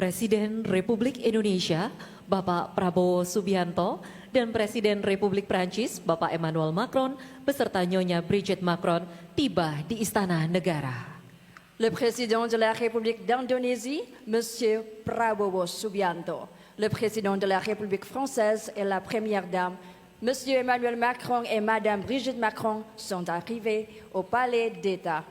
Presiden Republik Indonesia, Bapak Prabowo Subianto, dan Presiden Republik Prancis, Bapak Emmanuel Macron, beserta Nyonya Brigitte Macron, tiba di Istana Negara. Le Président de la République d'Indonésie, Monsieur Prabowo Subianto, le Président de la République française et la Première Dame, Monsieur Emmanuel Macron et Madame Brigitte Macron sont arrivés au Palais d'État.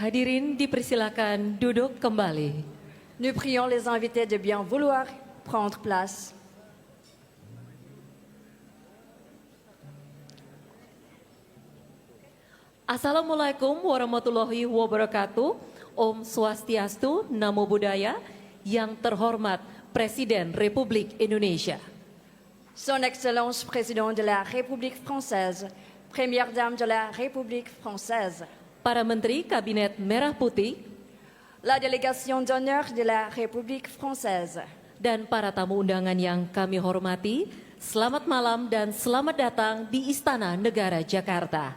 Hadirin dipersilakan duduk kembali. Nous prions les invités de bien vouloir prendre place. Assalamualaikum warahmatullahi wabarakatuh. Om Swastiastu, Namo Buddhaya. Yang terhormat Presiden Republik Indonesia, Son Excellence Président de la République française, Première Dame de la République française, para Menteri Kabinet Merah Putih, la délégation d'honneur de la République française, dan para tamu undangan yang kami hormati, selamat malam dan selamat datang di Istana Negara Jakarta.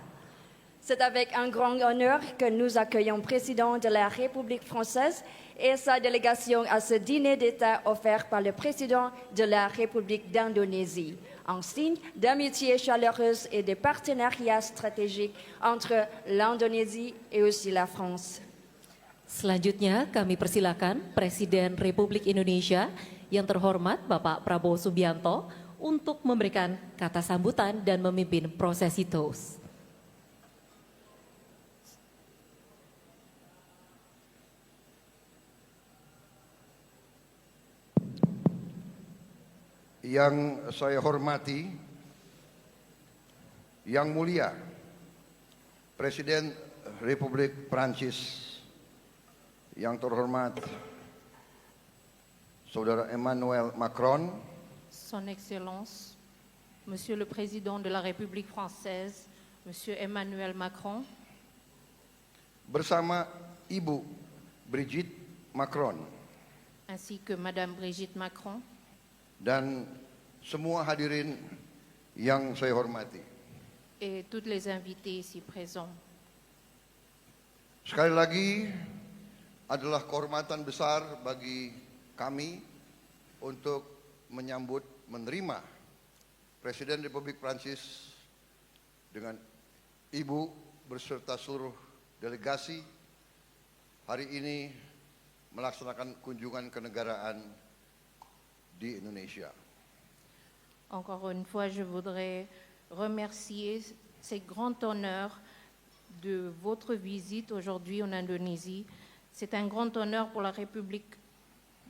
C'est avec un grand honneur que nous accueillons le Président de la République française et sa délégation à ce dîner d'État offert par le Président de la République d'Indonésie, en signe d'amitié chaleureuse et de partenariat stratégique entre l'Indonésie et aussi la France. Selanjutnya kami persilakan Presiden Republik Indonesia yang terhormat Bapak Prabowo Subianto untuk memberikan kata sambutan dan memimpin prosesi toast. Yang saya hormati, yang mulia Presiden Republik Prancis, yang terhormat Saudara Emmanuel Macron, Son Excellence, Monsieur le Président de la République française, Monsieur Emmanuel Macron, bersama Ibu Brigitte Macron, ainsi que Madame Brigitte Macron, dan semua hadirin yang saya hormati. et toutes les invités ici présents. Sekali lagi adalah kehormatan besar bagi kami untuk menerima Presiden Republik Prancis dengan Ibu beserta seluruh delegasi hari ini melaksanakan kunjungan kenegaraan di Indonesia. Encore une fois, je voudrais remercier ces grands honneurs de votre visite aujourd'hui en Indonésie. C'est un grand honneur pour la République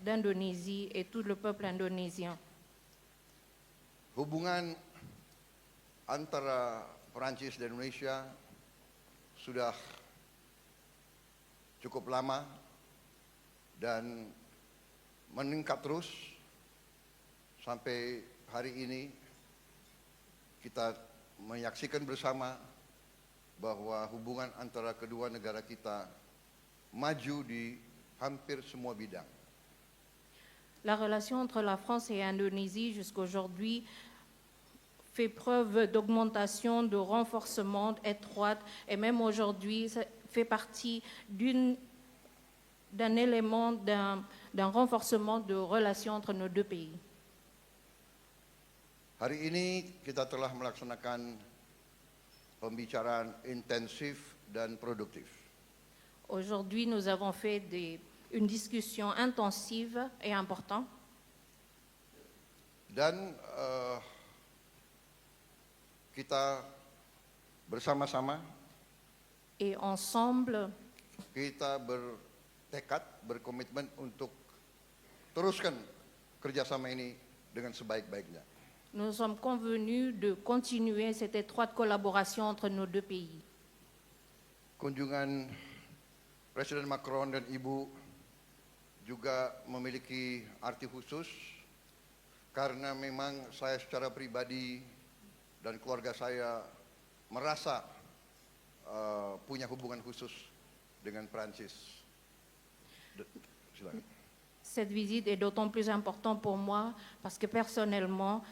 d'Indonésie et tout le peuple indonésien. Hubungan antara Perancis dan Indonesia sudah cukup lama dan meningkat terus sampai hari ini. Kita menyaksikan bersama bahwa hubungan antara kedua negara kita maju di hampir semua bidang. La relation entre la France et l'Indonésie jusqu'aujourd'hui fait preuve d'augmentation, de renforcement étroite et même aujourd'hui ça fait partie d'un élément d'un renforcement de relations entre nos deux pays. Hari ini kita telah melaksanakan pembicaraan intensif dan produktif. Aujourd'hui, nous avons fait une discussion intensive et importante. Dan kita bersama-sama Et ensemble, kita bertekad, berkomitmen untuk teruskan kerjasama ini dengan sebaik-baiknya. nous sommes convenus de continuer cette étroite collaboration entre nos deux pays. Kunjungan Presiden Macron dan Ibu juga memiliki arti khusus karena memang saya secara pribadi dan keluarga saya merasa punya hubungan khusus dengan Prancis. Silakan. Cette visite est d'autant plus importante pour moi parce que personnellement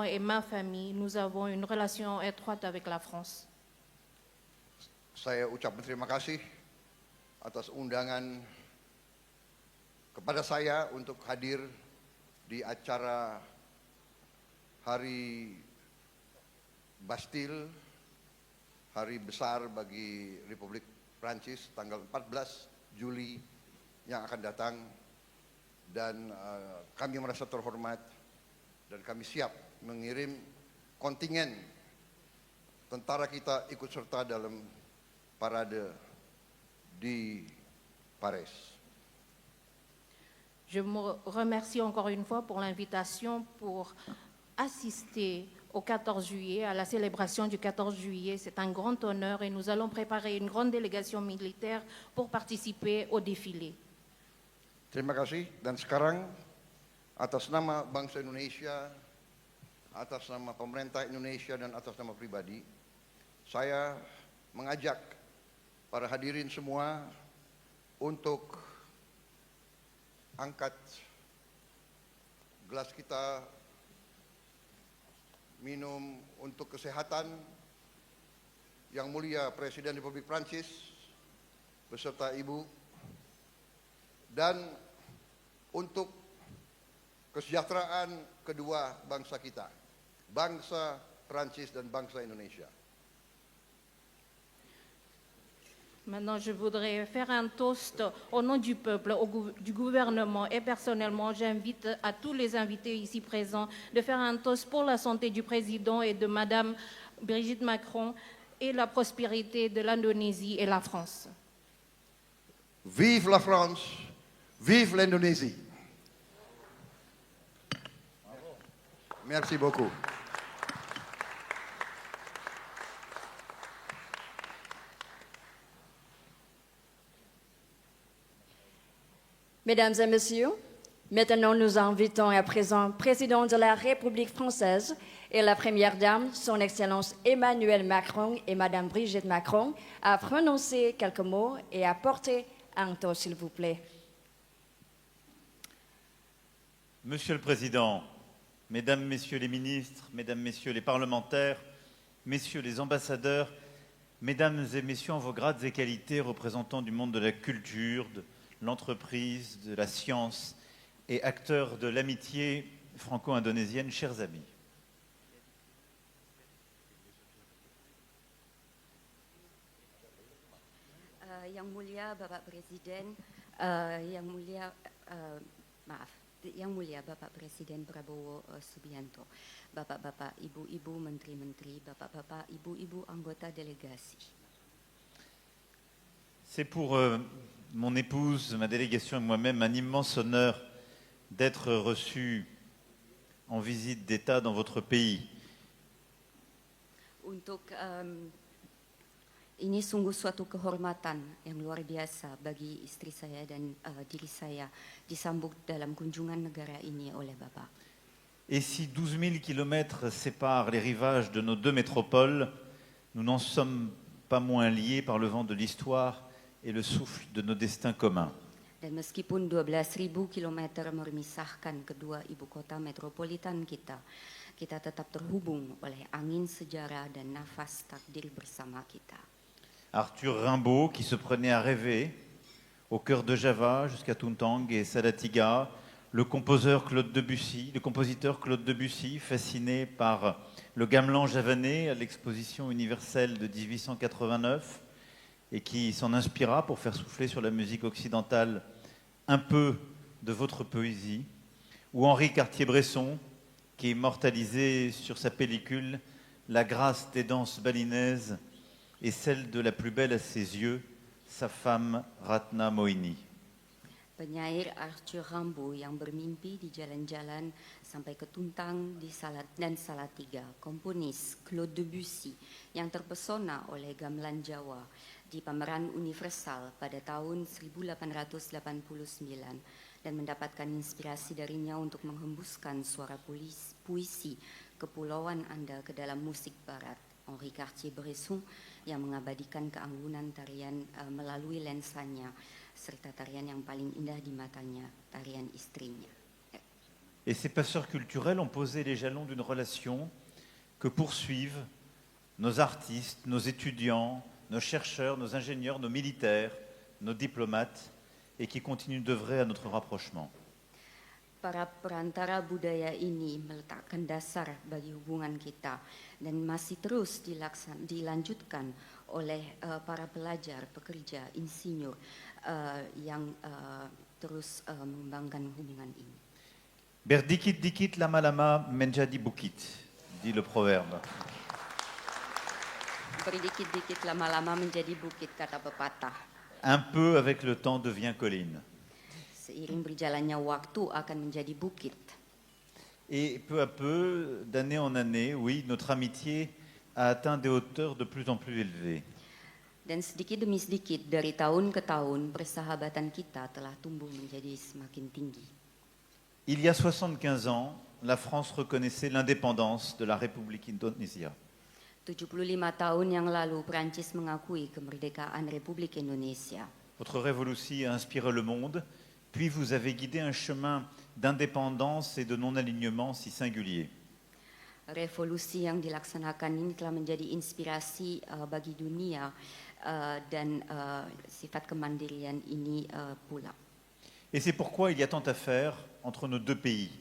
et ma famille, nous avons une relation étroite avec la France. Saya ucapkan terima kasih atas undangan kepada saya untuk hadir di acara Hari Bastille, hari besar bagi Republik Prancis tanggal 14 Juli yang akan datang, dan kami merasa terhormat dan kami siap mengirim kontingen tentara kita ikut serta dalam parade di Paris. Je me remercie encore une fois pour l'invitation pour assister au 14 juillet, à la célébration du 14 juillet. C'est un grand honneur et nous allons préparer une grande délégation militaire pour participer au défilé. Terima kasih, dan sekarang atas nama bangsa Indonesia, atas nama pemerintah Indonesia dan atas nama pribadi, saya mengajak para hadirin semua untuk angkat gelas kita minum untuk kesehatan Yang Mulia Presiden Republik Prancis beserta Ibu, dan untuk kesejahteraan kedua bangsa kita, bangsa Prancis dan bangsa Indonesia. Maintenant, je voudrais faire un toast au nom du peuple, du gouvernement et personnellement, j'invite à tous les invités ici présents de faire un toast pour la santé du président et de Madame Brigitte Macron et la prospérité de l'Indonésie et la France. Vive la France, vive l'Indonésie. Merci beaucoup. Mesdames et messieurs, maintenant nous invitons à présent le président de la République française et la première dame, son Excellence Emmanuel Macron et Madame Brigitte Macron, à prononcer quelques mots et à porter un toast, s'il vous plaît. Monsieur le Président, Mesdames, Messieurs les ministres, Mesdames, Messieurs les parlementaires, Messieurs les ambassadeurs, Mesdames et Messieurs en vos grades et qualités, représentants du monde de la culture, de l'entreprise, de la science et acteurs de l'amitié franco-indonésienne, chers amis. Yang Mulia Bapak Presiden, Yang Mulia, Yang Mulia Bapak Presiden Prabowo Subianto, Bapak-bapak, Ibu-ibu Menteri-menteri, Bapak-bapak, Ibu-ibu anggota delegasi. C'est pour mon épouse, ma délégation et moi-même un immense honneur d'être reçus en visite d'État dans votre pays. Untuk ini sungguh suatu kehormatan yang luar biasa bagi istri saya dan diri saya disambut dalam kunjungan negara ini oleh Bapak. Et si 12 000 kilomètres séparent les rivages de nos deux métropoles, nous n'en sommes pas moins liés par le vent de l'histoire et le souffle de nos destins communs. Dan meskipun 12.000 kilometer memisahkan kedua ibu kota metropolitan kita, kita tetap terhubung oleh angin sejarah dan nafas takdir bersama kita. Arthur Rimbaud, qui se prenait à rêver, au cœur de Java jusqu'à Tuntang et Salatiga, le compositeur Claude Debussy, fasciné par le gamelan javanais à l'exposition universelle de 1889, et qui s'en inspira pour faire souffler sur la musique occidentale un peu de votre poésie, ou Henri Cartier-Bresson, qui immortalisait sur sa pellicule la grâce des danses balinaises et celle de la plus belle à ses yeux, sa femme Ratna Mohini. Penyair Arthur Rimbaud yang bermimpi di jalan-jalan sampai ke Tuntang dan Salatiga, komponis Claude Debussy yang terpesona oleh gamelan Jawa di pameran universal pada tahun 1889 dan mendapatkan inspirasi darinya untuk menghembuskan suara puisi kepulauan Anda ke dalam musik barat. Henri Cartier-Bresson yang mengabadikan keanggunan tarian melalui lensanya serta tarian yang paling indah di matanya, tarian istrinya. Et ces passeurs culturels ont posé les jalons d'une relation que poursuivent nos artistes, nos étudiants, nos chercheurs, nos ingénieurs, nos militaires, nos diplomates, et qui continuent d'œuvrer à notre rapprochement. Para perantara budaya ini meletakkan dasar bagi hubungan kita dan masih terus dilanjutkan oleh para pelajar, pekerja, insinyur yang terus mengembangkan hubungan ini. Berdikit dikit lama lama menjadi bukit, dit le proverbe. Berdikit-dikit lama-lama menjadi bukit, kata pepatah. Un peu avec le temps devient colline. Seiring berjalannya waktu akan menjadi bukit. Et peu à peu, d'année en année, oui, notre amitié a atteint des hauteurs de plus en plus élevées. Dan sedikit demi sedikit dari tahun ke tahun persahabatan kita telah tumbuh menjadi semakin tinggi. Il y a 75 ans, la France reconnaissait l'indépendance de la République Indonésia. 75 tahun yang lalu Prancis mengakui kemerdekaan Republik Indonesia. Votre révolution a inspiré le monde, puis vous avez guidé un chemin d'indépendance et de non-alignement si singulier. Revolusi yang dilaksanakan ini telah menjadi inspirasi bagi dunia dan sifat kemandirian ini pula. Et c'est pourquoi il y a tant à faire entre nos deux pays,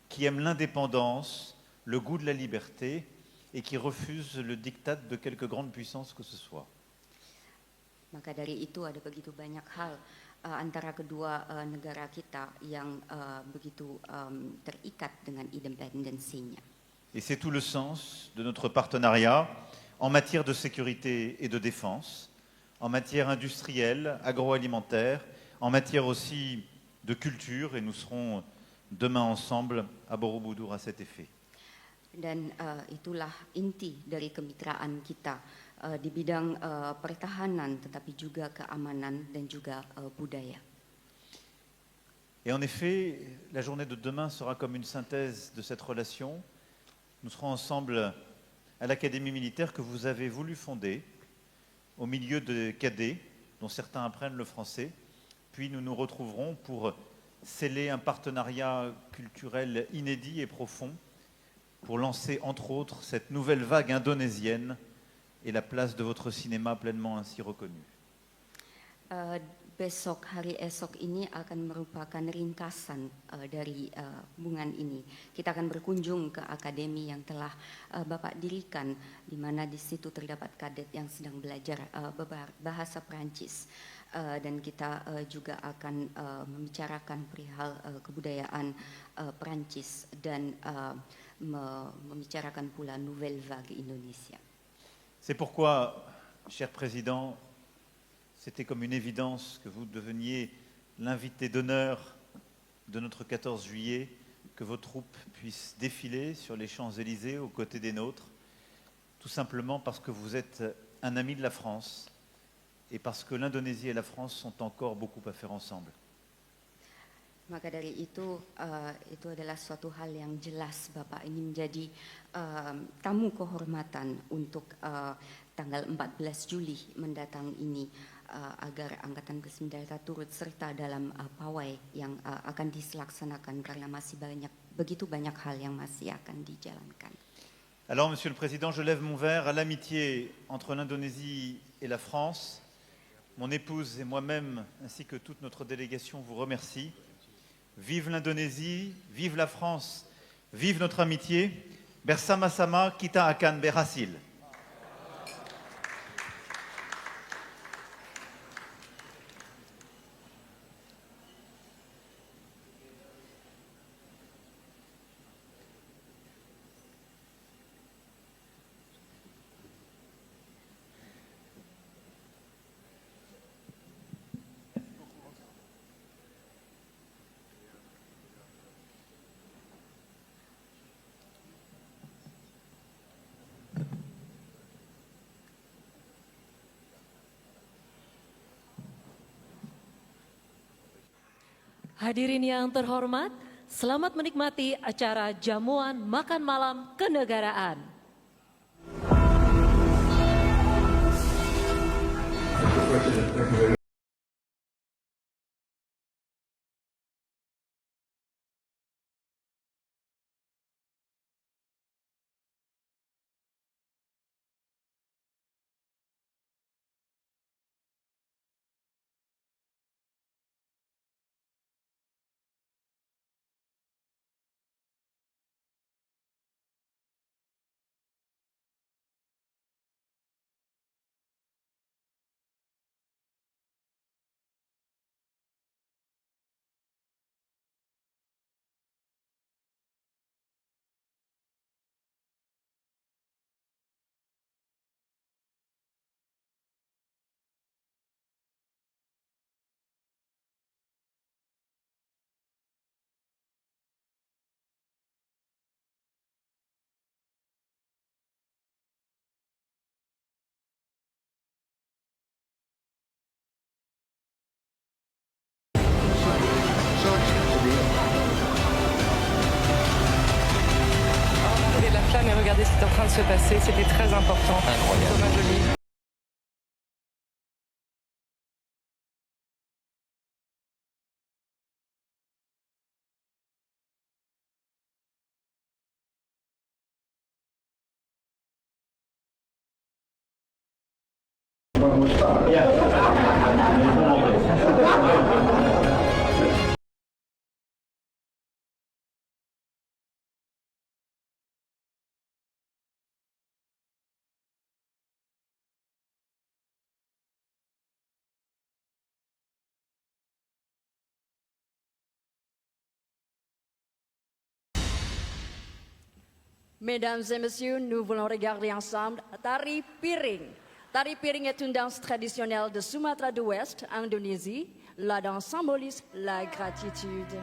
qui aiment l'indépendance, le goût de la liberté, et qui refusent le diktat de quelque grande puissance que ce soit. Maka dari itu ada begitu banyak hal antara kedua negara kita yang begitu terikat dengan independensinya. Et c'est tout le sens de notre partenariat en matière de sécurité et de défense, en matière industrielle, agroalimentaire, en matière aussi de culture, et nous serons demain ensemble à Borobudur à cet effet. Dan itulah inti dari kemitraan kita di bidang pertahanan, tetapi juga keamanan dan juga budaya. Et en effet, la journée de demain sera comme une synthèse de cette relation. Nous serons ensemble à l'Académie militaire que vous avez voulu fonder, au milieu de cadets, dont certains apprennent le français. Puis nous nous retrouverons pour sceller un partenariat culturel inédit et profond, pour lancer entre autres cette nouvelle vague indonésienne et la place de votre cinéma pleinement ainsi reconnue. besok hari esok ini akan merupakan ringkasan dari hubungan ini. Kita akan berkunjung ke akademi yang telah Bapak dirikan, di mana di situ terdapat kadet yang sedang belajar bahasa Perancis. Dan kita juga akan membicarakan perihal kebudayaan Perancis dan membicarakan pula Nouvelle Vague Indonesia. C'est pourquoi, cher Président, c'était comme une évidence que vous deveniez l'invité d'honneur de notre 14 juillet, que vos troupes puissent défiler sur les Champs-Élysées aux côtés des nôtres, tout simplement parce que vous êtes un ami de la France et parce que l'Indonésie et la France sont encore beaucoup à faire ensemble. Maka dari itu adalah suatu hal yang jelas Bapak ini menjadi tamu kehormatan untuk tanggal 14 Juli mendatang ini, agar Angkatan Bersenjata turut serta dalam pawai yang akan dilaksanakan, karena masih begitu banyak hal yang masih akan dijalankan. Alors, Monsieur le Président, je lève mon verre à l'amitié entre l'Indonésie et la France. Mon épouse et moi-même, ainsi que toute notre délégation, vous remercie. Vive l'Indonésie, vive la France, vive notre amitié. Bersama-sama kita akan berhasil. Hadirin yang terhormat, selamat menikmati acara jamuan makan malam kenegaraan. Regardez la flamme et regardez ce qui est en train de se passer, c'était très important. Thomas Joly. Mesdames et messieurs, nous voulons regarder ensemble Tari Piring. Tari Piring est une danse traditionnelle de Sumatra de l'Ouest, Indonésie. La danse symbolise la gratitude.